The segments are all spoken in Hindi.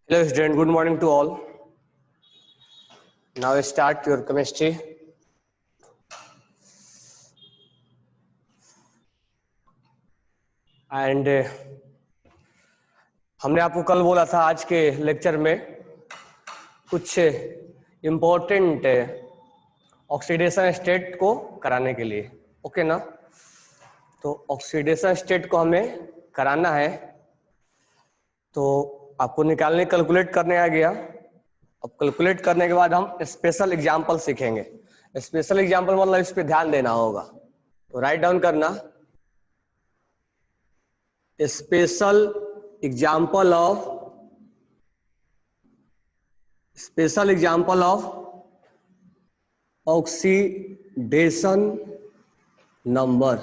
Hello student, good morning to all. Now start your chemistry. And हमने आपको कल बोला था आज के लेक्चर में कुछ इम्पोर्टेंट ऑक्सीडेशन स्टेट को कराने के लिए, ओके ना। तो ऑक्सीडेशन स्टेट को हमें कराना है, तो आपको निकालने कैलकुलेट करने आ गया। अब कैलकुलेट करने के बाद हम स्पेशल एग्जाम्पल सीखेंगे। स्पेशल एग्जाम्पल मतलब इस पे ध्यान देना होगा, तो राइट डाउन करना special example of oxidation number.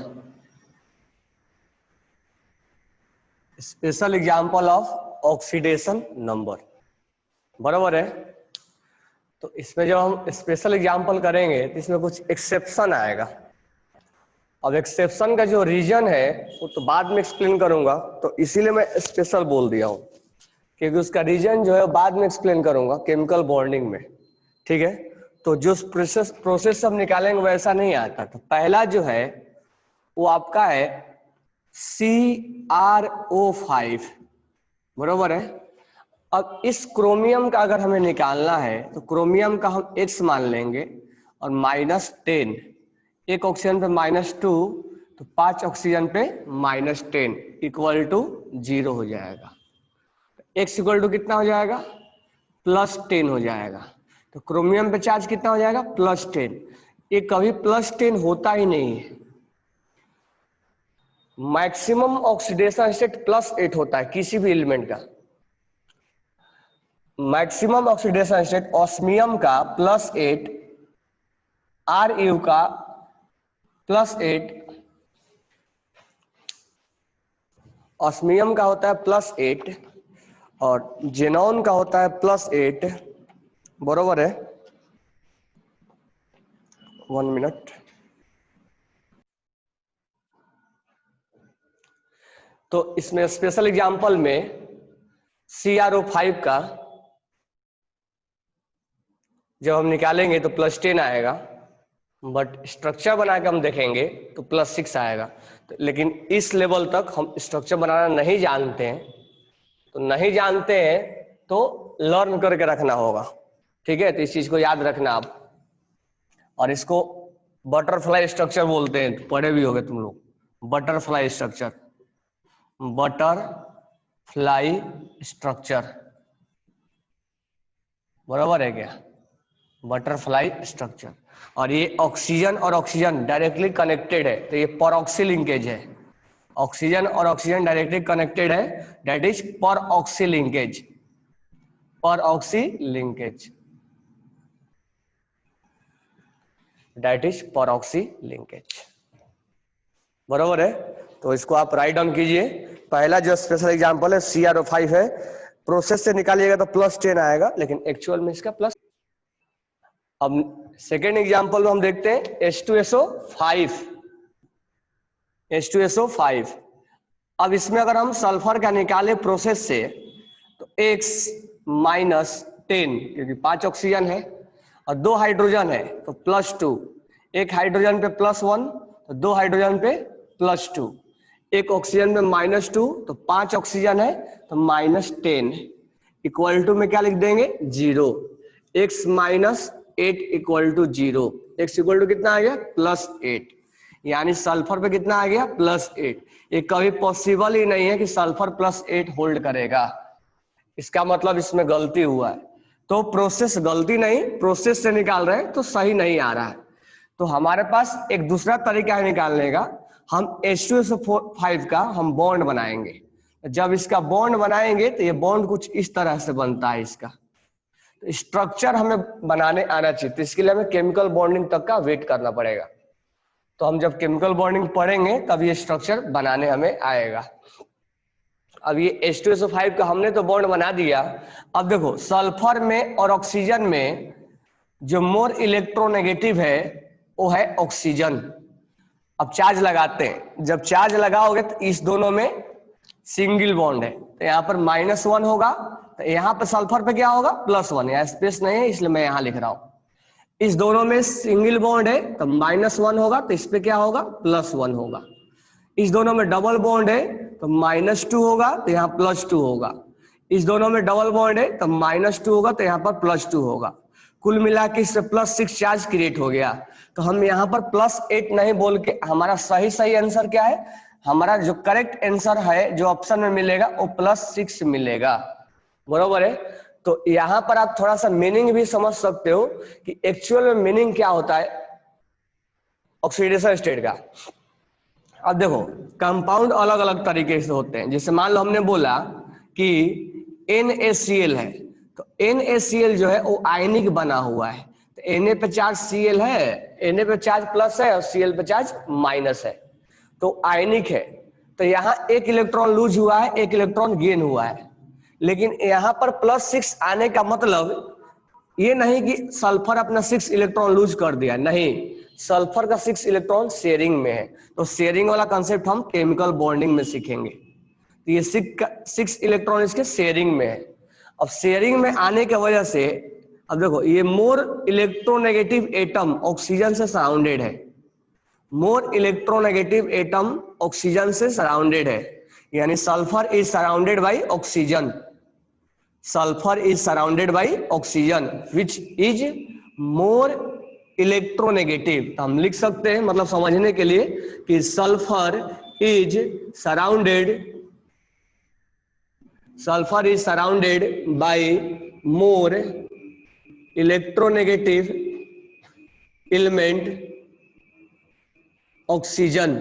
Special example of oxidation number, बराबर है। तो इसमें जब हम स्पेशल एग्जाम्पल करेंगे तो इसमें कुछ एक्सेप्शन आएगा। अब एक्सेप्शन का जो रीजन है वो तो बाद में एक्सप्लेन करूंगा, तो इसीलिए मैं स्पेशल बोल दिया हूं, क्योंकि उसका रीजन जो है बाद में एक्सप्लेन करूंगा केमिकल बॉन्डिंग में, ठीक है। तो जो प्रोसेस सब निकालेंगे वैसा नहीं आता। तो पहला जो है वो आपका है CrO5, बरोबर है। अब इस क्रोमियम का अगर हमें निकालना है तो क्रोमियम का हम X मान लेंगे और -10, एक ऑक्सीजन पे -2, तो 5 ऑक्सीजन पे -10 इक्वल टू 0 हो जाएगा। X इक्वल टू कितना हो जाएगा? +10 हो जाएगा। तो क्रोमियम पे चार्ज कितना हो जाएगा? +10। ये कभी +10 होता ही नहीं है। मैक्सिमम ऑक्सीडेशन स्टेट +8 होता है किसी भी एलिमेंट का। मैक्सिमम ऑक्सीडेशन स्टेट ऑस्मियम का +8, Ru का +8, ऑस्मियम का होता है +8 और जेनॉन का होता है +8, बरोबर है। 1 मिनट। तो इसमें स्पेशल एग्जांपल में CrO5 का जब हम निकालेंगे तो +10 आएगा, बट स्ट्रक्चर बना के हम देखेंगे तो +6 आएगा। तो लेकिन इस लेवल तक हम स्ट्रक्चर बनाना नहीं जानते हैं, तो नहीं जानते हैं तो लर्न करके रखना होगा, ठीक है। तो इस चीज को याद रखना आप। और इसको बटरफ्लाई स्ट्रक्चर बोलते हैं, पढ़े भी होगे तुम लोग, बटरफ्लाई स्ट्रक्चर, बटरफ्लाई स्ट्रक्चर, बराबर है क्या? Butterfly structure. और ये ऑक्सीजन और ऑक्सीजन डायरेक्टली कनेक्टेड है, तो ये परऑक्सी लिंकेज है। ऑक्सीजन और ऑक्सीजन डायरेक्टली कनेक्टेड है, that is परऑक्सी linkage, परऑक्सी linkage, that is परऑक्सी linkage, बराबर है। तो इसको आप राइट डाउन कीजिए। पहला जो स्पेशल एग्जांपल है CrO5 है, प्रोसेस से निकालिएगा तो +10 आएगा, लेकिन एक्चुअल में इसका प्लस। अब सेकेंड एग्जांपल में हम देखते हैं H2SO5, H2SO5। अब इसमें अगर हम सल्फर का निकाले प्रोसेस से तो X -10, क्योंकि 5 ऑक्सीजन है और 2 हाइड्रोजन है तो +2, एक हाइड्रोजन पे +1 तो 2 हाइड्रोजन पे +2, एक ऑक्सीजन पे -2 तो 5 ऑक्सीजन है तो -10 इक्वल टू में क्या लिख देंगे? 0। X -8 equal to 0। X equal to कितना आ गया? +8। यानी सल्फर पे कितना आ गया? +8। ये कभी पॉसिबल ही नहीं है कि सल्फर +8 होल्ड करेगा। इसका मतलब इसमें गलती हुआ है। तो प्रोसेस गलती नहीं, प्रोसेस से निकाल रहे हैं तो सही नहीं आ रहा है। तो हमारे पास एक दूसरा तरीका है निकालने का। हम H2SO5 का हम बॉन्ड बनाएंगे। जब इसका बॉन्ड बनाएंगे तो ये बॉन्ड कुछ इस तरह से बनता है। इसका तो स्ट्रक्चर हमें बनाने आना चाहिए, तो इसके लिए हमें केमिकल बॉन्डिंग तक का वेट करना पड़ेगा। तो हम जब केमिकल बॉन्डिंग पढ़ेंगे तब ये स्ट्रक्चर बनाने हमें आएगा। अब ये H2SO5 का हमने तो बॉन्ड बना दिया। अब देखो सल्फर में और ऑक्सीजन में जो मोर इलेक्ट्रोनेगेटिव है वो है ऑक्सीजन। अब चार्ज लगाते हैं, जब चार्ज लगाओगे तो इस दोनों में सिंगल बॉन्ड है, तो यहाँ पर -1 होगा तो यहाँ पे सल्फर पे क्या होगा, +1, यहाँ स्पेस नहीं है इसलिए मैं यहाँ लिख रहा हूं। इस दोनों में सिंगल बॉन्ड है तो -1 होगा, तो इस पे क्या होगा, +1 होगा। इस दोनों में डबल बॉन्ड है तो -2 होगा, तो यहाँ +2 होगा। इस दोनों में डबल बॉन्ड है तो -2 होगा, तो यहाँ पर +2 होगा। कुल मिला के इससे +6 चार्ज क्रिएट हो गया। तो हम यहाँ पर +8 नहीं बोल के हमारा सही आंसर क्या है, हमारा जो करेक्ट आंसर है जो ऑप्शन में मिलेगा वो +6 मिलेगा, बरोबर है। तो यहाँ पर आप थोड़ा सा मीनिंग भी समझ सकते हो कि एक्चुअल में मीनिंग क्या होता है ऑक्सीडेशन स्टेट का। अब देखो कंपाउंड अलग अलग तरीके से होते हैं। जैसे मान लो हमने बोला कि NaCl है, तो NaCl जो है वो आयनिक बना हुआ है। तो Na पे चार्ज Cl है, Na पे चार्ज प्लस है और Cl पे चार्ज माइनस है, तो आयनिक है। तो यहाँ एक इलेक्ट्रॉन लूज हुआ है, एक इलेक्ट्रॉन गेन हुआ है। लेकिन यहाँ पर +6 आने का मतलब ये नहीं कि सल्फर अपना 6 इलेक्ट्रॉन लूज कर दिया, नहीं, सल्फर का 6 इलेक्ट्रॉन शेयरिंग में है। तो शेयरिंग वाला कंसेप्ट हम केमिकल बॉन्डिंग में सीखेंगे। तो ये 6 इलेक्ट्रॉन इसके शेयरिंग में है। अब शेयरिंग में आने की वजह से अब देखो ये मोर इलेक्ट्रोनेगेटिव एटम ऑक्सीजन से सराउंडेड है, मोर इलेक्ट्रोनेगेटिव एटम ऑक्सीजन से सराउंडेड है, यानी sulphur is surrounded by oxygen, sulfur is surrounded by oxygen which is more electronegative। तो हम लिख सकते हैं मतलब समझने के लिए कि sulfur is surrounded by more electronegative element oxygen,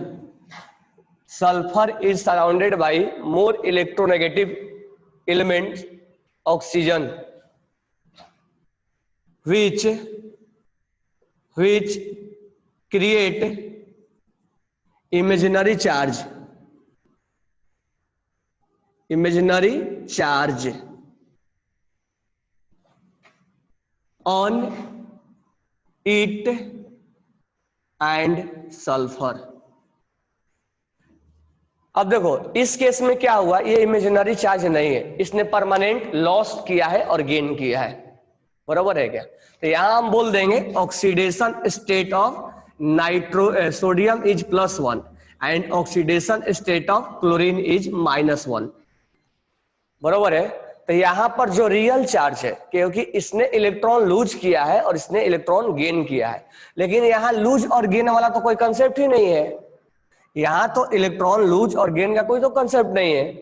sulfur is surrounded by more electronegative elements oxygen which create imaginary charge on it and sulfur। अब देखो इस केस में क्या हुआ, ये इमेजिनरी चार्ज नहीं है, इसने परमानेंट लॉस किया है और गेन किया है, बराबर है क्या। तो यहां हम बोल देंगे oxidation state of sodium is +1 and oxidation state of chlorine is -1, बराबर है। तो यहां पर जो रियल चार्ज है, क्योंकि इसने इलेक्ट्रॉन लूज किया है और इसने इलेक्ट्रॉन गेन किया है, लेकिन यहां लूज और गेन वाला तो कोई कंसेप्ट ही नहीं है, यहां तो इलेक्ट्रॉन लूज और गेन का कोई तो कंसेप्ट नहीं है।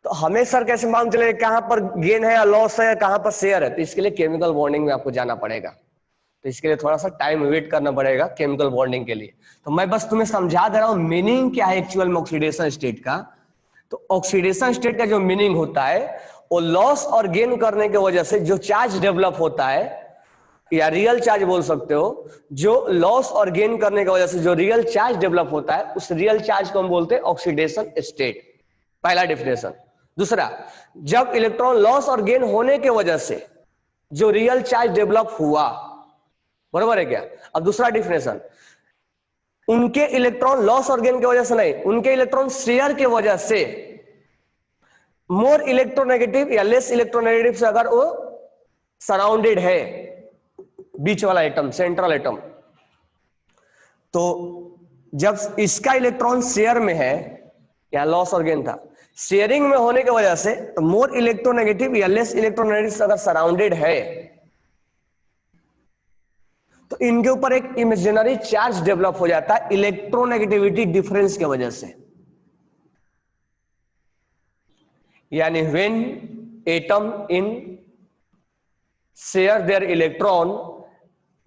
तो हमें सर कैसे मालूम चलेगा कहां पर गेन है या लॉस है या कहां पर शेयर है। तो इसके लिए केमिकल बॉन्डिंग में आपको जाना पड़ेगा, तो इसके लिए थोड़ा सा टाइम वेट करना पड़ेगा केमिकल बॉन्डिंग के लिए। तो मैं बस तुम्हें समझा दे रहा हूं मीनिंग क्या है एक्चुअल में ऑक्सीडेशन स्टेट का। तो ऑक्सीडेशन स्टेट का जो मीनिंग होता है वो लॉस और गेन करने की वजह से जो चार्ज डेवलप होता है या रियल चार्ज बोल सकते हो, जो लॉस और गेन करने की वजह से जो रियल चार्ज डेवलप होता है उस रियल चार्ज को हम बोलते हैं ऑक्सीडेशन स्टेट, पहला डेफिनेशन। दूसरा, जब इलेक्ट्रॉन लॉस और गेन होने की वजह से जो रियल चार्ज डेवलप हुआ, बराबर है क्या। अब दूसरा डेफिनेशन, उनके इलेक्ट्रॉन लॉस और गेन की वजह से नहीं, उनके इलेक्ट्रॉन शेयर की वजह से मोर इलेक्ट्रोनेगेटिव या लेस इलेक्ट्रोनेगेटिव से अगर वो सराउंडेड है, बीच वाला एटम, सेंट्रल एटम, तो जब इसका इलेक्ट्रॉन शेयर में है या लॉस और गेन था, शेयरिंग में होने की वजह से तो मोर इलेक्ट्रोनेगेटिव या लेस इलेक्ट्रोनेगेटिव अगर सराउंडेड है तो इनके ऊपर एक इमेजिनरी चार्ज डेवलप हो जाता है इलेक्ट्रोनेगेटिविटी डिफरेंस की वजह से। यानी when atom in share their electron,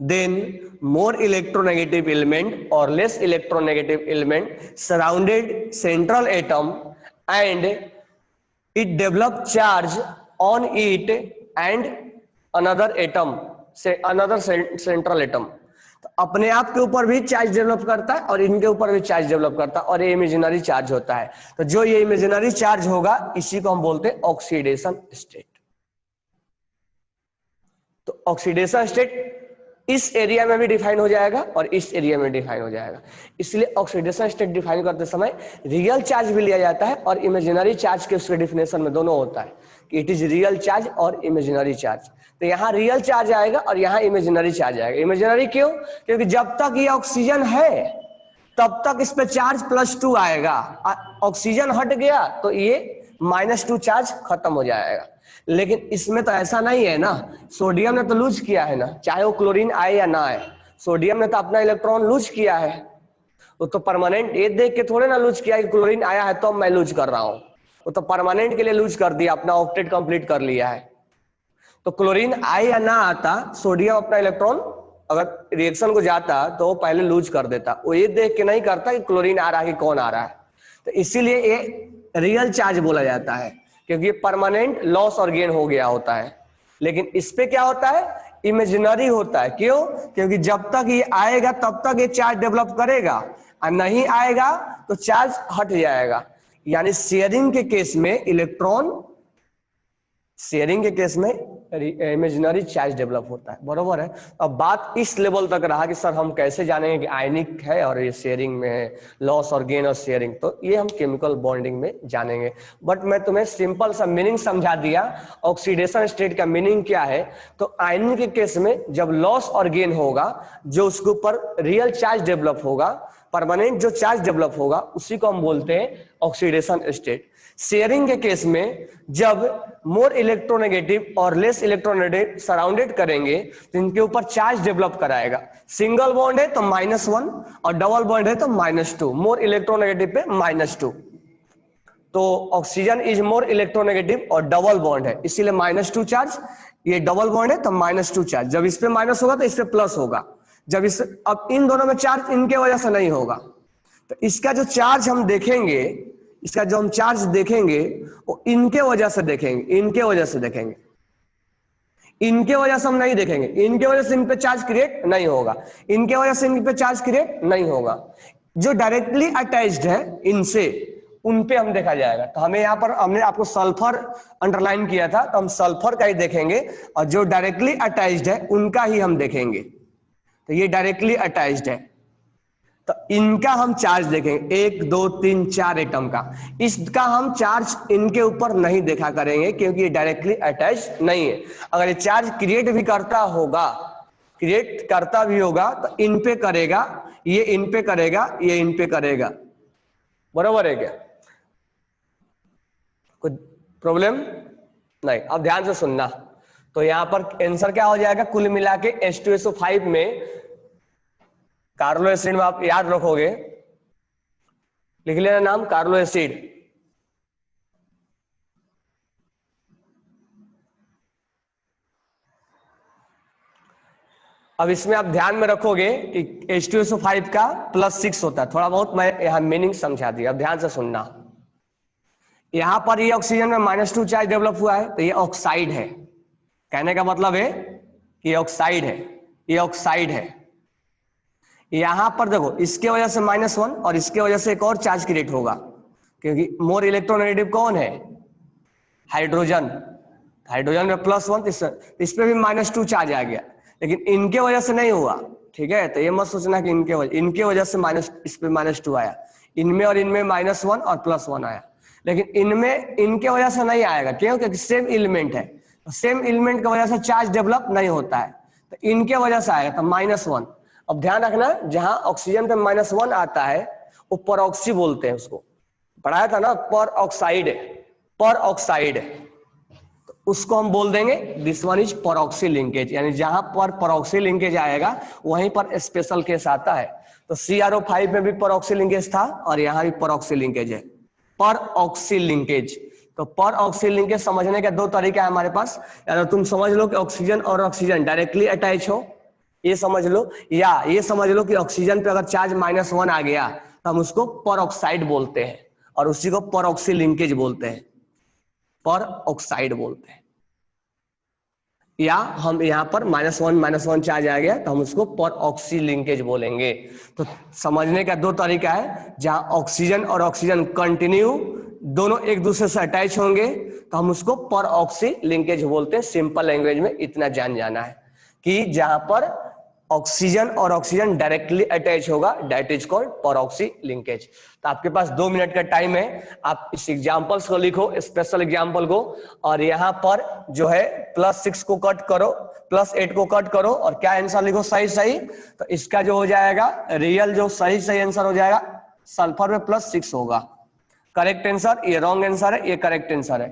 then more electronegative element or less electronegative element surrounded central atom and it develop charge on it and another atom, say another central atom। तो अपने आप के ऊपर भी चार्ज डेवलप करता है और इनके ऊपर भी चार्ज डेवलप करता है और ये इमेजिनरी चार्ज होता है। तो जो ये इमेजिनरी चार्ज होगा इसी को हम बोलते हैं ऑक्सीडेशन स्टेट। तो ऑक्सीडेशन स्टेट इस एरिया में भी डिफाइन हो जाएगा और इस एरिया में डिफाइन हो जाएगा। इसलिए ऑक्सीडेशन स्टेट डिफाइन करते समय रियल चार्ज भी लिया जाता है और इमेजिनरी चार्ज के उसके डिफिनेशन में दोनों होता है कि इट इज रियल चार्ज और इमेजिनरी चार्ज। तो यहाँ रियल चार्ज आएगा और यहाँ इमेजिनरी चार्ज आएगा। इमेजिनरी क्यों? क्योंकि जब तक ये ऑक्सीजन है तब तक इस पे चार्ज +2 आएगा, ऑक्सीजन हट गया तो ये -2 चार्ज खत्म हो जाएगा। लेकिन इसमें तो ऐसा नहीं है ना, सोडियम ने तो लूज किया है ना, चाहे वो क्लोरीन आए या ना आए, सोडियम ने तो अपना इलेक्ट्रॉन लूज किया है। वो तो परमानेंट ये देख के थोड़े ना लूज किया कि क्लोरीन आया है तो मैं लूज कर रहा हूं, वो तो परमानेंट के लिए लूज कर दिया, अपना ऑक्टेट कंप्लीट कर लिया है। तो क्लोरीन आए या ना आता, सोडियम अपना इलेक्ट्रॉन अगर रिएक्शन को जाता तो वो पहले लूज कर देता, वो ये देख के नहीं करता कि क्लोरीन आ रहा है कि कौन आ रहा है। तो इसीलिए ये रियल चार्ज बोला जाता है, क्योंकि ये परमानेंट लॉस और गेन हो गया होता है। लेकिन इस पे क्या होता है? इमेजिनरी होता है। क्यों? क्योंकि जब तक ये आएगा तब तक ये चार्ज डेवलप करेगा और नहीं आएगा तो चार्ज हट जाएगा। यानी शेयरिंग के केस में इलेक्ट्रॉन, शेयरिंग के केस में इमेजिनरी चार्ज डेवलप होता है, बरोबर है। अब बात इस लेवल तक रहा कि सर हम कैसे जानेंगे कि आयनिक है और ये शेयरिंग में है, लॉस और गेन और शेयरिंग, तो ये हम केमिकल बॉन्डिंग में जानेंगे। बट मैं तुम्हें सिंपल सा मीनिंग समझा दिया। ऑक्सीडेशन स्टेट का मीनिंग क्या है? तो आयनिक के केस में जब लॉस और गेन होगा, जो उसके ऊपर रियल चार्ज डेवलप होगा, परमानेंट जो चार्ज डेवलप होगा, उसी को हम बोलते हैं ऑक्सीडेशन स्टेट। शेयरिंग के केस में जब मोर इलेक्ट्रोनेगेटिव और लेस इलेक्ट्रोनेगेटिव सराउंडेड करेंगे तो इनके ऊपर चार्ज डेवलप कराएगा। सिंगल बॉन्ड है तो -1 और डबल बॉन्ड है तो -2, मोर इलेक्ट्रोनेगेटिव पे -2। तो ऑक्सीजन इज मोर इलेक्ट्रोनेगेटिव और डबल बॉन्ड है, इसीलिए -2 चार्ज। ये डबल बॉन्ड है तो -2 चार्ज। जब इस पे माइनस होगा तो इस पे प्लस होगा। जब इस, अब इन दोनों में चार्ज इनके वजह से नहीं होगा, तो इसका जो चार्ज हम देखेंगे, इसका जो हम चार्ज देखेंगे वो इनके वजह से देखेंगे, इनके वजह से देखेंगे, इनके वजह से हम नहीं देखेंगे। इनके वजह से इन पे चार्ज क्रिएट नहीं होगा, इनके वजह से इन पे चार्ज क्रिएट नहीं होगा। जो डायरेक्टली अटैच्ड है इनसे, उन पे हम देखा जाएगा। तो हमें यहाँ पर हमने आपको सल्फर अंडरलाइन किया था, तो हम सल्फर का ही देखेंगे और जो डायरेक्टली अटैच्ड है उनका ही हम देखेंगे। तो ये डायरेक्टली अटैच्ड है तो इनका हम चार्ज देखेंगे, 1 2 3 4 एटम का। इसका हम चार्ज इनके ऊपर नहीं देखा करेंगे क्योंकि ये डायरेक्टली अटैच नहीं है। अगर ये चार्ज क्रिएट भी करता होगा, क्रिएट करता भी होगा तो इन पे करेगा, ये इन पे करेगा, ये इन पे करेगा, बराबर है क्या? कोई प्रॉब्लम नहीं? अब ध्यान से सुनना। तो यहां पर आंसर क्या हो जाएगा? कुल मिला के H2SO5 में कार्लो एसिड में आप याद रखोगे, लिख लेना नाम कार्लो एसिड। अब इसमें आप ध्यान में रखोगे कि H2SO5 का +6 होता है। थोड़ा बहुत मैं यहां मीनिंग समझा दिया, अब ध्यान से सुनना। यहां पर ये ऑक्सीजन में -2 चार्ज डेवलप हुआ है तो ये ऑक्साइड है। कहने का मतलब है कि ये ऑक्साइड है, ये ऑक्साइड है। यहां पर देखो, इसके वजह से -1 और इसके वजह से एक और चार्ज क्रिएट होगा, क्योंकि मोर इलेक्ट्रोनेगेटिव कौन है? हाइड्रोजन। हाइड्रोजन में +1, इस पे भी -2 चार्ज आ गया, लेकिन इनके वजह से नहीं हुआ, ठीक है? तो ये मत सोचना कि इनके वजह से इस पे -2 आया। इनमें और इनमें -1 और +1 आया, लेकिन इनमें इनके वजह से नहीं आएगा। क्यों? क्योंकि सेम एलिमेंट है, सेम एलिमेंट की वजह से चार्ज डेवलप नहीं होता है, तो इनके वजह से आएगा तो -1। अब ध्यान रखना, जहां ऑक्सीजन पे -1 आता है वो परऑक्सी बोलते हैं, उसको पढ़ाया था ना, पर ऑक्साइड, पर ऑक्साइड, तो उसको हम बोल देंगे दिस वन इज परऑक्सी लिंकेज। यानी जहां पर परऑक्सी लिंकेज आएगा वहीं पर स्पेशल केस आता है। तो CrO5 में भी परऑक्सी लिंकेज था और यहाँ भी परऑक्सी लिंकेज है, पर ऑक्सी लिंकेज। तो पर ऑक्सी लिंकेज समझने के 2 तरीका है हमारे पास। या तो तुम समझ लो कि ऑक्सीजन और ऑक्सीजन डायरेक्टली अटैच हो, ये समझ लो, या ये समझ लो कि ऑक्सीजन पे अगर चार्ज -1 आ गया तो हम उसको पर ऑक्साइड बोलते हैं और उसी को पर ऑक्सी लिंकेज बोलते हैं, पर ऑक्साइड बोलते हैं। या हम यहाँ पर -1 चार्ज आ गया तो हम उसको पर ऑक्सी लिंकेज बोलेंगे। तो समझने का 2 तरीका है। जहां ऑक्सीजन और ऑक्सीजन कंटिन्यू दोनों एक दूसरे से अटैच होंगे तो हम उसको पर ऑक्सी लिंकेज बोलते हैं। सिंपल लैंग्वेज में इतना जान जाना है कि जहां पर ऑक्सीजन और ऑक्सीजन डायरेक्टली अटैच होगा, that is called peroxy linkage. तो आपके पास 2 मिनट का टाइम है, आप इस एग्जांपल्स को लिखो, स्पेशल एग्जांपल को, और यहाँ पर जो है +6 को कट करो, +8 को कट करो और क्या आंसर लिखो सही सही। तो इसका जो हो जाएगा रियल जो सही सही आंसर हो जाएगा सल्फर में +6 होगा, करेक्ट आंसर। ये रॉन्ग आंसर है, ये करेक्ट आंसर है।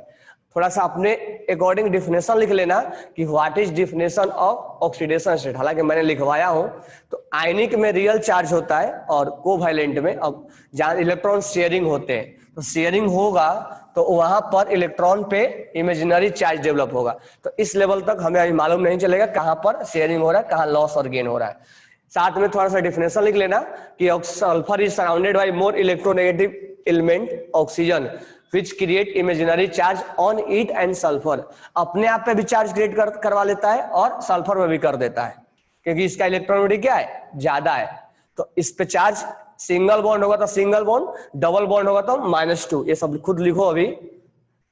थोड़ा सा अपने अकॉर्डिंग डिफिनेशन लिख लेना कि what is definition of oxidation state. हालांकि मैंने लिखवाया हूं, तो आयनिक में रियल चार्ज होता है और कोवैलेंट में, अब जहां इलेक्ट्रॉन शेयरिंग होते हैं, तो शेयरिंग होगा तो वहां पर इलेक्ट्रॉन पे इमेजिनरी चार्ज डेवलप होगा। तो इस लेवल तक हमें अभी मालूम नहीं चलेगा कहां पर शेयरिंग हो रहा है, कहां लॉस और गेन हो रहा है। साथ में थोड़ा सा डिफिनेशन लिख लेना कि sulphur is surrounded by more electronegative element oxygen which create imaginary charge on it and sulfur। अपने आप पे भी चार्ज क्रिएट करवा लेता है और सल्फर में भी कर देता है, क्योंकि इसका इलेक्ट्रॉनिटी क्या है, ज्यादा है। तो इस पे चार्ज सिंगल बॉन्ड होगा तो सिंगल बॉन्ड, डबल बॉन्ड होगा तो -2। ये सब खुद लिखो अभी,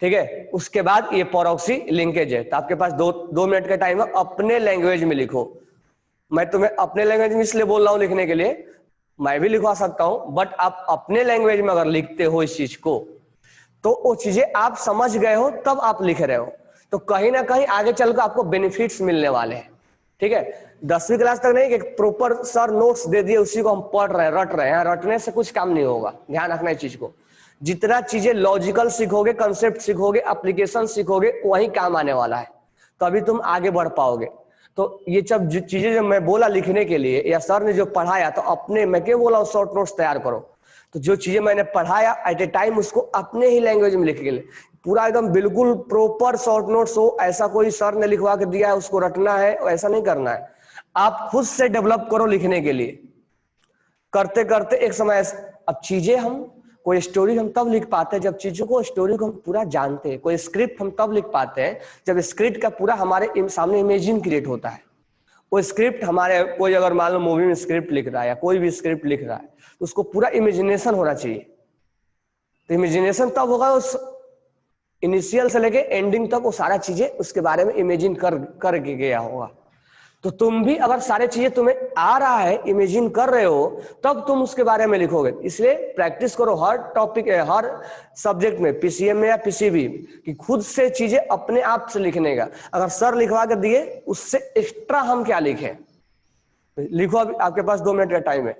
ठीक है। उसके बाद ये परऑक्सी लिंकेज है। तो आपके पास दो मिनट का टाइम है, अपने लैंग्वेज में लिखो। मैं तुम्हें अपने लैंग्वेज में इसलिए बोल रहा हूं लिखने के लिए, मैं भी लिखवा सकता हूं, बट आप अपने लैंग्वेज में अगर लिखते हो इस चीज को तो वो चीजें आप समझ गए हो तब आप लिख रहे हो, तो कहीं ना कहीं आगे चलकर आपको बेनिफिट्स मिलने वाले हैं, ठीक है। 10वीं क्लास तक नहीं कि प्रॉपर सर नोट्स दे दिए उसी को हम पढ़ रहे हैं, रट रहे हैं, रटने से कुछ काम नहीं होगा। ध्यान रखना इस चीज को, जितना चीजें लॉजिकल सीखोगे, कंसेप्ट सीखोगे, एप्लीकेशन सीखोगे, वही काम आने वाला है, तभी तुम आगे बढ़ पाओगे। तो ये सब चीजें जो मैं बोला लिखने के लिए या सर ने जो पढ़ाया, तो अपने मैं क्यों बोला शॉर्ट नोट्स तैयार करो, तो जो चीजें मैंने पढ़ाया एट ए टाइम उसको अपने ही लैंग्वेज में लिख के लिए, पूरा एकदम बिल्कुल प्रॉपर शॉर्ट नोट्स हो, ऐसा कोई सर ने लिखवा के दिया है उसको रटना है, ऐसा नहीं करना है। आप खुद से डेवलप करो लिखने के लिए, करते करते एक समय। अब चीजें हम कोई स्टोरी हम तब लिख पाते हैं जब चीजों को, स्टोरी को हम पूरा जानते हैं। कोई स्क्रिप्ट हम तब लिख पाते हैं जब स्क्रिप्ट का पूरा हमारे सामने इमेजिन क्रिएट होता है। वो स्क्रिप्ट हमारे, कोई अगर मान लो मूवी में स्क्रिप्ट लिख रहा है या कोई भी स्क्रिप्ट लिख रहा है, तो उसको पूरा इमेजिनेशन होना चाहिए। तो इमेजिनेशन तब होगा उस इनिशियल से लेके एंडिंग तक, वो सारा चीजें उसके बारे में इमेजिन कर गया होगा। तो तुम भी अगर सारे चीजें तुम्हें आ रहा है, इमेजिन कर रहे हो, तब तुम उसके बारे में लिखोगे। इसलिए प्रैक्टिस करो हर टॉपिक, हर सब्जेक्ट में, पीसीएम में या पीसीबी, कि खुद से चीजें अपने आप से लिखने का। अगर सर लिखवा कर दिए, उससे एक्स्ट्रा हम क्या लिखें, लिखो। अभी आपके पास 2 मिनट का टाइम है,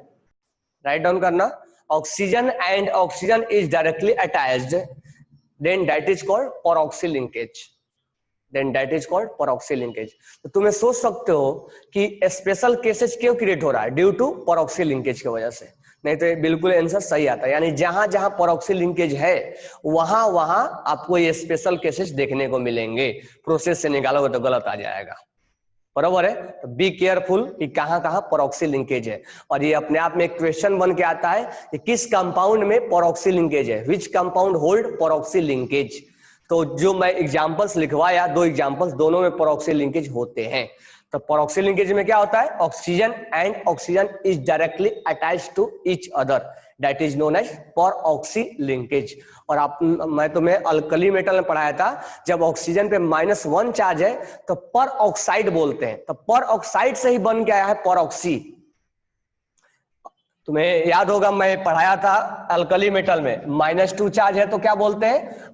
राइट डाउन करना। Oxygen and oxygen is directly attached, then that is called peroxy linkage, then that is called peroxy linkage. तो तुम्हें सोच सकते हो कि स्पेशल केसेस क्यों क्रिएट हो रहा है, ड्यू टू परऑक्सी लिंकेज की वजह से। नहीं तो बिल्कुल आंसर सही आता है, यानी जहां जहां परऑक्सी लिंकेज है वहां वहां आपको ये स्पेशल केसेस देखने को मिलेंगे। प्रोसेस से निकालोगे तो गलत आ जाएगा, बराबर है। तो बी केयरफुल कि कहां कहां परऑक्सी लिंकेज है। और ये अपने आप में एक क्वेश्चन बन के आता है कि किस कंपाउंड में परऑक्सी लिंकेज है, विच कंपाउंड होल्ड परऑक्सी लिंकेज। तो जो मैं एग्जांपल्स लिखवाया, 2 एग्जांपल्स, दोनों में परऑक्सी लिंकेज होते हैं। तो परऑक्सी लिंकेज में क्या होता है, oxygen and oxygen is directly attached to each other, that is known as peroxy linkage. और मैं तुम्हें अल्कली मेटल में पढ़ाया था, जब ऑक्सीजन पे -1 चार्ज है तो पर ऑक्साइड बोलते हैं। तो पर ऑक्साइड से ही बन के आया है परऑक्सी। तुम्हें याद होगा मैं पढ़ाया था अल्कली मेटल में -2 चार्ज है तो क्या बोलते हैं,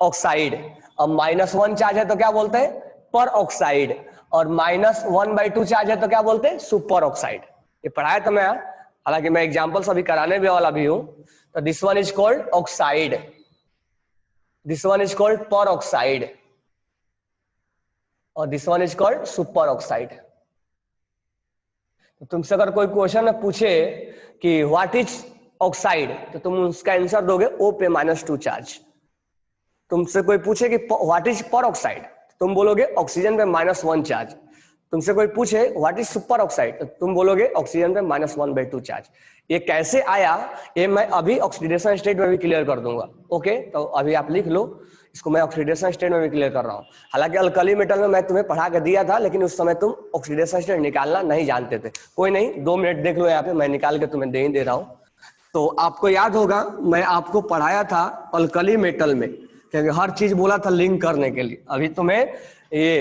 ऑक्साइड। और -1 चार्ज है तो क्या बोलते हैं, पर ऑक्साइड। और -1/2 चार्ज है तो क्या बोलते हैं, सुपर ऑक्साइड। ये पढ़ाया था मैं, हालांकि मैं एग्जांपल्स अभी कराने भी वाला भी हूं। तो this one is called oxide, this one is called peroxide, और this one is called superoxide. तो तुमसे अगर कोई क्वेश्चन पूछे कि व्हाट इज ऑक्साइड, तो तुम उसका आंसर दोगे O पे -2 चार्ज। तुमसे कोई पूछे कि व्हाट इज पर ऑक्साइड, तुम बोलोगे ऑक्सीजन पे -1 चार्ज। तुमसे कोई पूछे व्हाट इज सुपर ऑक्साइड, तो तुम बोलोगे ऑक्सीजन पे -1/2 चार्ज। ये कैसे आया, ये मैं अभी ऑक्सीडेशन स्टेट में भी क्लियर कर दूंगा। ओके, तो अभी आप लिख लो इसको, मैं ऑक्सीडेशन स्टेट में भी क्लियर कर रहा हूँ। हालांकि अल्कली मेटल में मैं तुम्हें पढ़ा के दिया था, लेकिन उस समय तुम ऑक्सीडेशन स्टेट निकालना नहीं जानते थे। कोई नहीं, 2 मिनट देख लो, यहाँ पे मैं निकाल के तुम्हें दे रहा हूँ। तो आपको याद होगा मैं आपको पढ़ाया था अल्कली मेटल में, क्योंकि हर चीज बोला था लिंक करने के लिए। अभी तुम्हें ये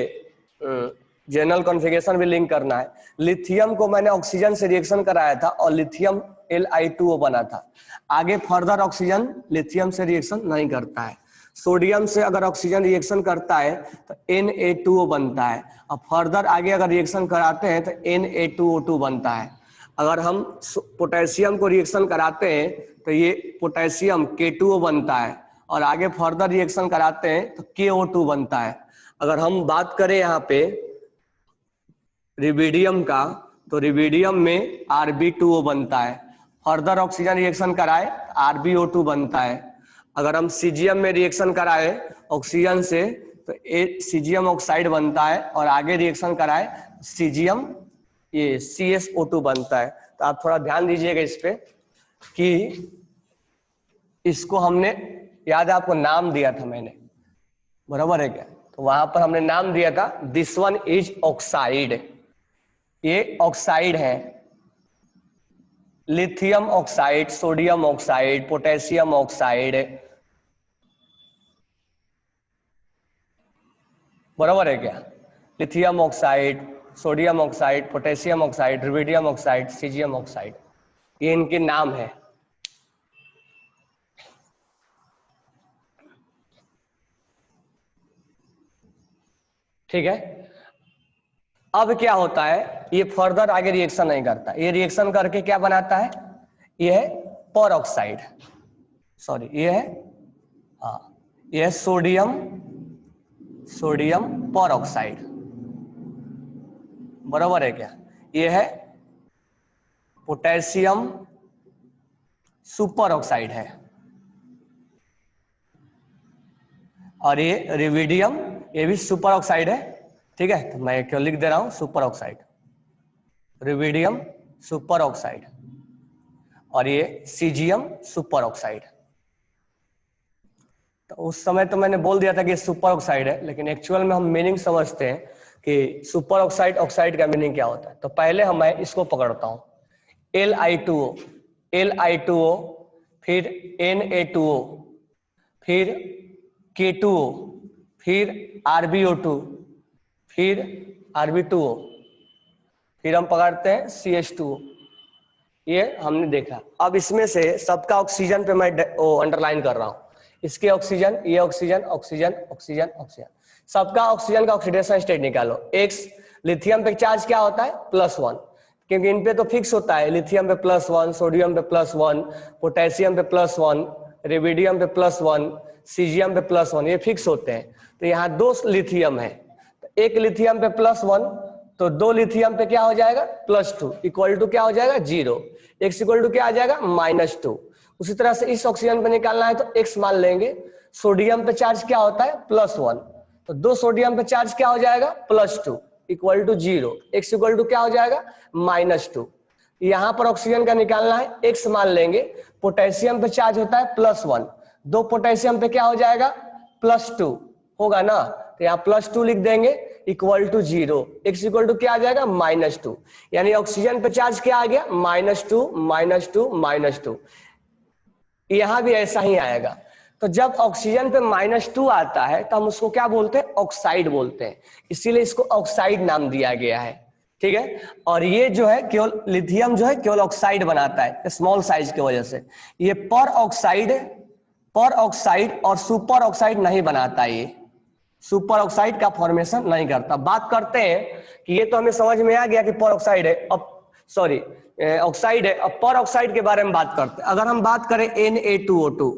जनरल कॉन्फ़िगरेशन भी लिंक करना है। लिथियम को मैंने ऑक्सीजन से रिएक्शन कराया था और लिथियम Li2O बना था। आगे फर्दर ऑक्सीजन लिथियम से रिएक्शन नहीं करता है। सोडियम से अगर ऑक्सीजन रिएक्शन करता है तो Na2O बनता है, और फर्दर आगे अगर रिएक्शन कराते हैं तो Na2O2 बनता है। अगर हम पोटेशियम को रिएक्शन कराते हैं तो ये पोटेशियम K2O बनता है, और आगे फर्दर रिएक्शन कराते हैं तो KO2 बनता है। अगर हम बात करें यहाँ पे रिबिडियम का, तो रिबिडियम में Rb2O बनता है। फर्दर ऑक्सीजन रिएक्शन कराए RbO2 बनता है। अगर हम सीजियम में रिएक्शन कराए ऑक्सीजन से तो सीजियम ऑक्साइड बनता है, और आगे रिएक्शन कराए सीजियम ये CsO2 बनता है। तो आप थोड़ा ध्यान दीजिएगा इस पे कि इसको हमने, याद है आपको नाम दिया था मैंने, बराबर है क्या? तो वहां पर हमने नाम दिया था दिस वन इज ऑक्साइड, ये ऑक्साइड है। Lithium oxide, sodium oxide, potassium oxide, बराबर है क्या? Lithium oxide, sodium oxide, potassium oxide, rubidium oxide, caesium oxide, ये इनके नाम है। ठीक है, अब क्या होता है, ये फर्दर आगे रिएक्शन नहीं करता, ये रिएक्शन करके क्या बनाता है, ये है पर ऑक्साइड, सॉरी ये है, हाँ ये है सोडियम पर ऑक्साइड, बराबर है क्या? ये है पोटेशियम सुपर ऑक्साइड है, और ये रिबिडियम, ये भी सुपर ऑक्साइड है। ठीक है, तो मैं क्यों लिख दे रहा हूं सुपर ऑक्साइड, रिबिडियम सुपर ऑक्साइड, और ये सीजियम सुपर ऑक्साइड। तो उस समय तो मैंने बोल दिया था कि सुपर ऑक्साइड है, लेकिन एक्चुअल में हम मीनिंग समझते हैं कि सुपर ऑक्साइड ऑक्साइड का मीनिंग क्या होता है। तो पहले मैं इसको पकड़ता हूं, Li2O, फिर Na2O, फिर K2O, फिर RbO2, फिर Rb2O, फिर हम पकड़ते हैं CH2O। ये हमने देखा। अब इसमें से सबका ऑक्सीजन पे मैं अंडरलाइन कर रहा हूं, इसके ऑक्सीजन, ये ऑक्सीजन, ऑक्सीजन, ऑक्सीजन, ऑक्सीजन, सबका ऑक्सीजन का ऑक्सीडेशन स्टेट निकालो। एक्स लिथियम पे चार्ज क्या होता है, +1, क्योंकि इन पे तो फिक्स होता है, लिथियम पे +1, सोडियम पे +1, पोटेशियम पे +1, रिबिडियम पे +1, सीजियम पे +1, ये फिक्स होते हैं। तो यहाँ 2 लिथियम है, तो एक लिथियम पे +1, तो 2 लिथियम पे क्या हो जाएगा, +2, इक्वल टू क्या हो जाएगा 0, x इक्वल टू क्या आ जाएगा -2। उसी तरह से इस ऑक्सीजन पे निकालना है तो x मान लेंगे। सोडियम पे चार्ज क्या होता है, +1, तो 2 सोडियम पे चार्ज क्या हो जाएगा, +2, equal to 0, x equal to क्या हो जाएगा -2। यहाँ पर ऑक्सीजन का निकालना है, x मान लेंगे। पोटेशियम पे चार्ज होता है +1, 2 पोटेशियम पे क्या हो जाएगा, +2 होगा ना, तो यहाँ +2 लिख देंगे, equal to 0, x equal to क्या आ जाएगा, -2। यानी ऑक्सीजन पे चार्ज क्या आ गया, -2, -2, -2। यहां भी ऐसा ही आएगा। तो जब ऑक्सीजन पे -2 आता है तो हम उसको क्या बोलते हैं, ऑक्साइड बोलते हैं, इसीलिए इसको ऑक्साइड नाम दिया गया है। ठीक है, और ये जो है केवल लिथियम जो है केवल ऑक्साइड बनाता है स्मॉल साइज की वजह से। ये पर ऑक्साइड और सुपर ऑक्साइड नहीं बनाता, ये सुपर ऑक्साइड का फॉर्मेशन नहीं करता। बात करते हैं कि ये तो हमें समझ में आ गया कि पर ऑक्साइड है, अब सॉरी ऑक्साइड है। अब पर ऑक्साइड के बारे में बात करते हैं। अगर हम बात करें Na2O2,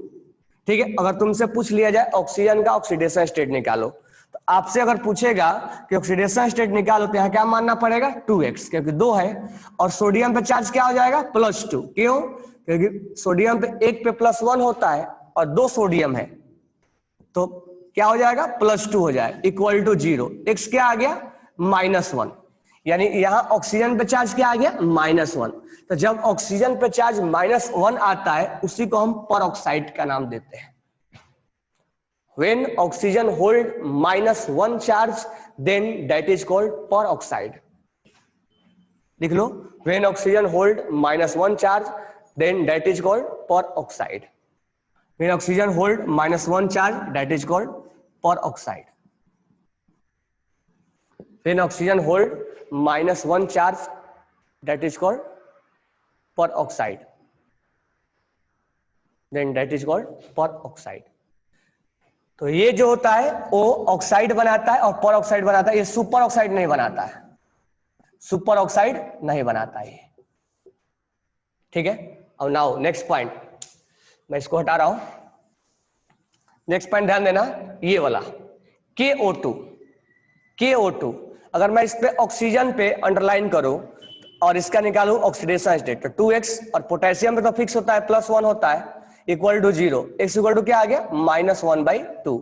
ठीक है, अगर तुमसे पूछ लिया जाए ऑक्सीजन का ऑक्सीडेशन स्टेट निकालो, तो आपसे अगर पूछेगा कि ऑक्सीडेशन स्टेट निकालो तो यहाँ क्या मानना पड़ेगा, 2x, क्योंकि 2 है। और सोडियम पे चार्ज क्या हो जाएगा, +2, क्यों, क्योंकि सोडियम पे 1 पे +1 होता है और 2 सोडियम है, तो क्या हो जाएगा, +2 हो जाएगा, इक्वल टू 0, x क्या आ गया, -1। यानी यहां ऑक्सीजन पे चार्ज क्या आ गया, -1। तो जब ऑक्सीजन पे चार्ज -1 आता है उसी को हम पर ऑक्साइड का नाम देते हैं। When oxygen hold -1 charge, then that is called peroxide. लिख लो, when oxygen hold -1 charge, then that is called peroxide. When oxygen hold -1 charge, that is called peroxide. When oxygen hold -1 charge, that is called peroxide. Then that is called peroxide. तो ये जो होता है वो ऑक्साइड बनाता है और पेरोक्साइड बनाता है, ये सुपर ऑक्साइड नहीं बनाता है, सुपर ऑक्साइड नहीं बनाता है, ठीक है। अब नाउ नेक्स्ट पॉइंट, मैं इसको हटा रहा हूं। नेक्स्ट पॉइंट ध्यान देना, ये वाला KO2। KO2 अगर मैं इस पे ऑक्सीजन पे अंडरलाइन करूं और इसका निकालूं ऑक्सीडेशन स्टेट, तो 2x, और पोटेशियम पे तो फिक्स होता है +1 होता है, equal to 0, x equal to क्या आ गया -1/2,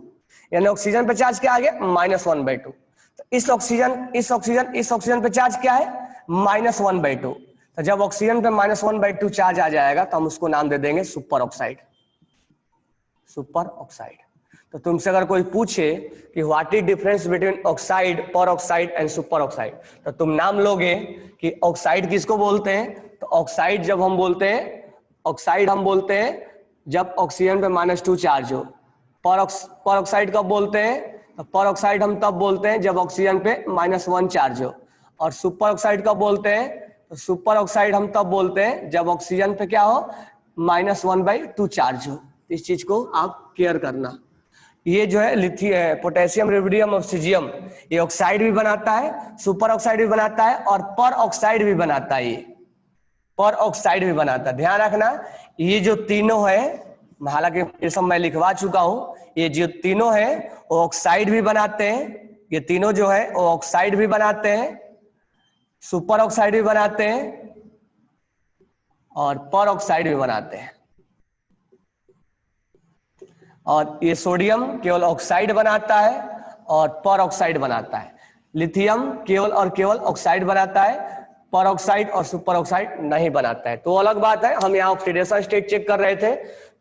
यानी ऑक्सीजन पे चार्ज क्या आ गया -1/2। तो इस ऑक्सीजन पे चार्ज क्या है -1/2। तो जब ऑक्सीजन पे -1/2 चार्ज आ जाएगा तो हम उसको नाम दे देंगे सुपर ऑक्साइड, सुपर ऑक्साइड। तो तुमसे अगर कोई पूछे कि what is difference between oxide, peroxide and super oxide, तो तुम नाम लोगे कि ऑक्साइड किसको बोलते हैं। तो ऑक्साइड जब हम बोलते हैं, ऑक्साइड हम बोलते हैं जब ऑक्सीजन पे -2 चार्ज हो। पेरोक्साइड कब बोलते हैं, तो पेरोक्साइड हम तब बोलते हैं जब ऑक्सीजन पे -1 चार्ज हो। और सुपर ऑक्साइड कब बोलते हैं, तो सुपर ऑक्साइड हम तब बोलते हैं जब ऑक्सीजन पे क्या हो -1/2 चार्ज हो। इस चीज को आप केयर करना। ये जो है लिथियम, पोटेशियम, रुबिडियम और सीजियम, ये ऑक्साइड भी बनाता है, सुपर ऑक्साइड भी बनाता है और पेरोक्साइड भी बनाता है। ये पेरोक्साइड भी बनाता है, ध्यान रखना। ये जो तीनों है, हालांकि ये सब मैं लिखवा चुका हूं, ये जो तीनों है वो ऑक्साइड भी बनाते हैं। ये तीनों जो है वो ऑक्साइड भी बनाते हैं, सुपर ऑक्साइड भी बनाते हैं और पेरोक्साइड भी बनाते हैं। और ये सोडियम केवल ऑक्साइड बनाता है और पेरोक्साइड बनाता है। लिथियम केवल और केवल ऑक्साइड बनाता है, पेरोक्साइड और सुपर ऑक्साइड नहीं बनाता है। तो अलग बात है, हम यहाँ ऑक्सीडेशन स्टेट चेक कर रहे थे,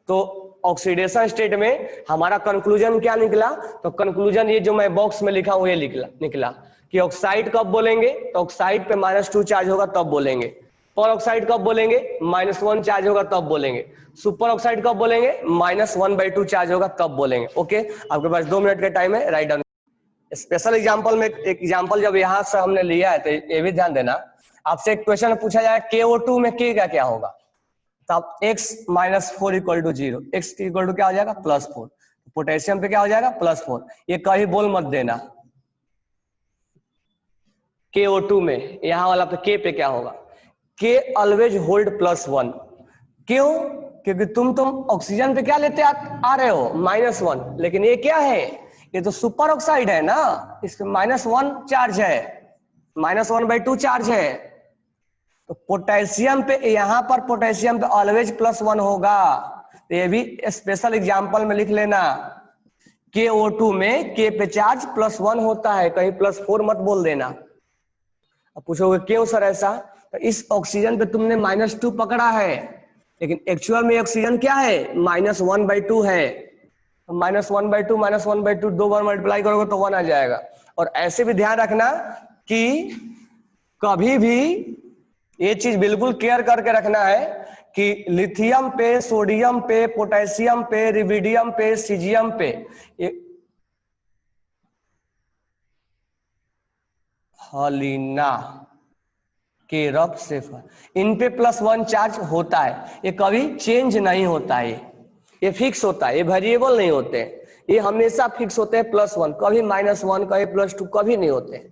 तो ऑक्सीडेशन स्टेट में हमारा कंक्लूजन क्या निकला, तो कंक्लूजन ये जो मैं बॉक्स में लिखा हूं ये निकला कि ऑक्साइड कब बोलेंगे, तो ऑक्साइड पे -2 चार्ज होगा तब बोलेंगे। पेरोक्साइड कब बोलेंगे, -1 चार्ज होगा तब बोलेंगे। सुपर ऑक्साइड कब बोलेंगे, -1/2 चार्ज होगा तब बोलेंगे। ओके, आपके पास 2 मिनट का टाइम है, राइट डाउन। स्पेशल एग्जांपल में एक एग्जांपल जब यहां से हमने लिया है तो ये भी ध्यान देना, आपसे एक क्वेश्चन पूछा जाए KO2 में K का क्या होगा, तो आप x - 4 = 0, x इक्वल टू क्या हो जाएगा +4, पोटेशियम पे क्या हो जाएगा +4। ये कहीं बोल मत देना KO2 में, यहां वाला पे K पे क्या होगा, K ऑलवेज होल्ड +1। क्यों, क्योंकि तुम ऑक्सीजन पे क्या लेते आ रहे हो -1, लेकिन ये क्या है, ये तो सुपर ऑक्साइड है ना, इसमें -1 चार्ज है, -1/2 चार्ज है। तो पोटेशियम पे, यहां पर पोटेशियम पे ऑलवेज +1 होगा। तो ये भी स्पेशल एग्जांपल में लिख लेना, KO2 में K पे चार्ज +1 होता है, कहीं +4 मत बोल देना। अब पूछोगे क्यों सर ऐसा, तो इस ऑक्सीजन पे तुमने -2 पकड़ा है, लेकिन एक्चुअल में ऑक्सीजन क्या है -1/2 है। तो -1/2 दो बार मल्टीप्लाई करोगे तो 1 आ जाएगा। और ऐसे भी ध्यान रखना कि कभी भी ये चीज बिल्कुल केयर करके रखना है कि लिथियम पे, सोडियम पे, पोटेशियम पे, रुबिडियम पे, सीजियम पे, हलीना के रफ से इन पे +1 चार्ज होता है, ये कभी चेंज नहीं होता है, ये फिक्स होता है, ये वेरिएबल नहीं होते, ये हमेशा फिक्स होते हैं +1, कभी -1, कभी +2, कभी नहीं होते।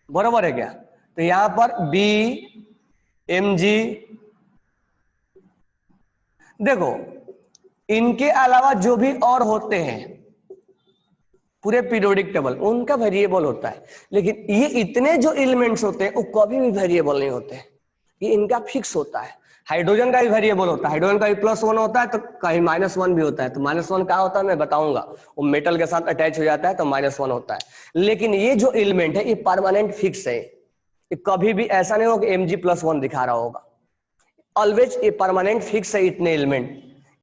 बराबर है क्या। तो यहां पर BMG, देखो इनके अलावा जो भी और होते हैं पूरे पीरियोडिक टेबल, उनका वेरिएबल होता है, लेकिन ये इतने जो एलिमेंट्स होते हैं वो कभी भी वेरिएबल नहीं होते, ये इनका फिक्स होता है। हाइड्रोजन का भी वेरिएबल होता है, हाइड्रोजन का भी +1 होता है तो कहीं -1 भी होता है। तो -1 क्या होता है मैं बताऊंगा, वो मेटल के साथ अटैच हो जाता है तो -1 होता है। लेकिन ये जो एलिमेंट है ये परमानेंट फिक्स है, ये कभी भी ऐसा नहीं होगा कि Mg +1 दिखा रहा होगा, ऑलवेज ये परमानेंट फिक्स है। इतने एलिमेंट,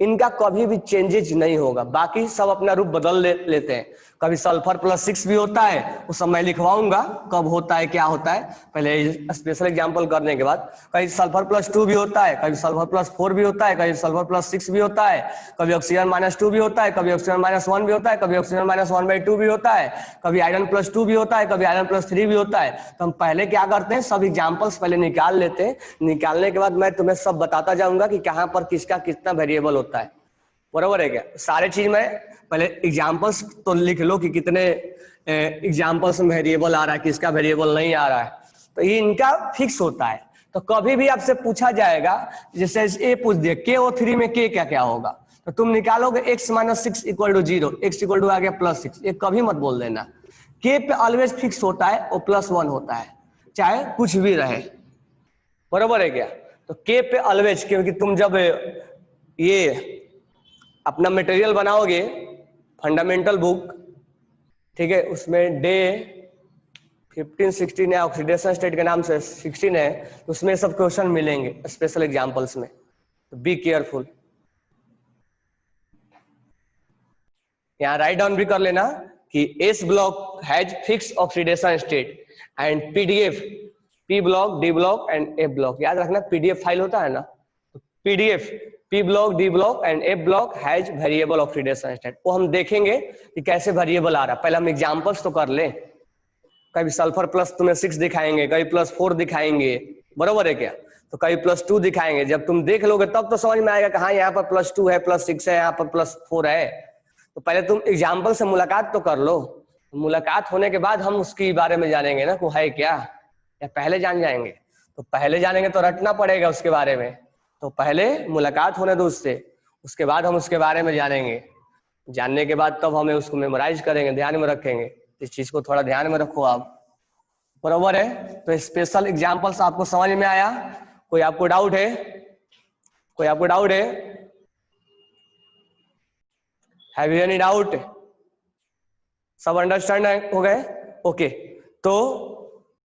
इनका कभी भी चेंजेज नहीं होगा, बाकी सब अपना रूप बदल लेते हैं। कभी सल्फर +6 भी होता है, वो सब मैं लिखवाऊंगा कब होता है क्या होता है, पहले स्पेशल एग्जांपल करने के बाद। कभी सल्फर +2 भी होता है, कभी सल्फर +4 भी होता है, कभी सल्फर +6 भी होता है, कभी ऑक्सीजन -2 भी होता है, कभी ऑक्सीजन -1 भी होता है, कभी ऑक्सीजन -1/2 भी होता है, कभी आयरन +2 भी होता है, कभी आयरन +3 भी होता है। तो हम पहले क्या करते हैं, सब एग्जाम्पल्स पहले निकाल लेते हैं, निकालने के बाद मैं तुम्हें सब बताता जाऊंगा कि कहाँ पर किसका कितना वेरिएबल होता है। बराबर है क्या? सारे चीज में पहले एग्जाम्पल्स तो लिख लो कि कितने एग्जाम्पल्स में वेरिएबल आ रहा है, किसका वेरिएबल नहीं आ रहा है, तो ये इनका फिक्स होता है। तो कभी भी आपसे पूछा जाएगा, जैसे ये पूछ दिया KO3 में K क्या क्या होगा, तो तुम निकालोगे x - 6 = 0, x = आ गया +6, ये कभी मत बोल देना। K पे ऑलवेज फिक्स होता है, वो +1 होता है, चाहे कुछ भी रहे। बराबर है क्या? तो K पे ऑलवेज, क्योंकि तुम जब ये अपना मटेरियल बनाओगे फंडामेंटल बुक, ठीक है, उसमें डे 15, 16 है, ऑक्सीडेशन स्टेट के नाम से 16 है, तो उसमें सब क्वेश्चन मिलेंगे स्पेशल एग्जांपल्स में, तो बी केयरफुल। यहाँ राइट डाउन भी कर लेना कि S block has fix oxidation state and PDF, P block, D block and F block, याद रखना पीडीएफ फाइल होता है ना, तो PDF, P block, D block and F block has variable oxidation state. वो हम देखेंगे कि कैसे वेरिएबल आ रहा है, पहले हम एग्जांपल्स तो कर ले। कभी सल्फर प्लस तुम्हें 6 दिखाएंगे, कभी +4 दिखाएंगे, बराबर है क्या, तो कभी +2 दिखाएंगे। जब तुम देख लोगे तब तो समझ में आएगा कि हाँ यहाँ पर +2 है, +6 है, यहाँ पर +4 है। तो पहले तुम एग्जाम्पल से मुलाकात तो कर लो, मुलाकात होने के बाद हम उसके बारे में जानेंगे ना, को है क्या, या पहले जान जाएंगे? तो पहले जानेंगे तो रटना पड़ेगा उसके बारे में, तो पहले मुलाकात होने दो उससे, उसके बाद हम उसके बारे में जानेंगे। जानने के बाद तब हमें उसको मेमोराइज करेंगे, ध्यान में रखेंगे। इस चीज को थोड़ा ध्यान में रखो आप, बराबर है? तो स्पेशल एग्जांपल्स आपको समझ में आया? कोई आपको डाउट है? कोई आपको डाउट है? Have you any doubt? सब अंडरस्टैंड हो गए? ओके, तो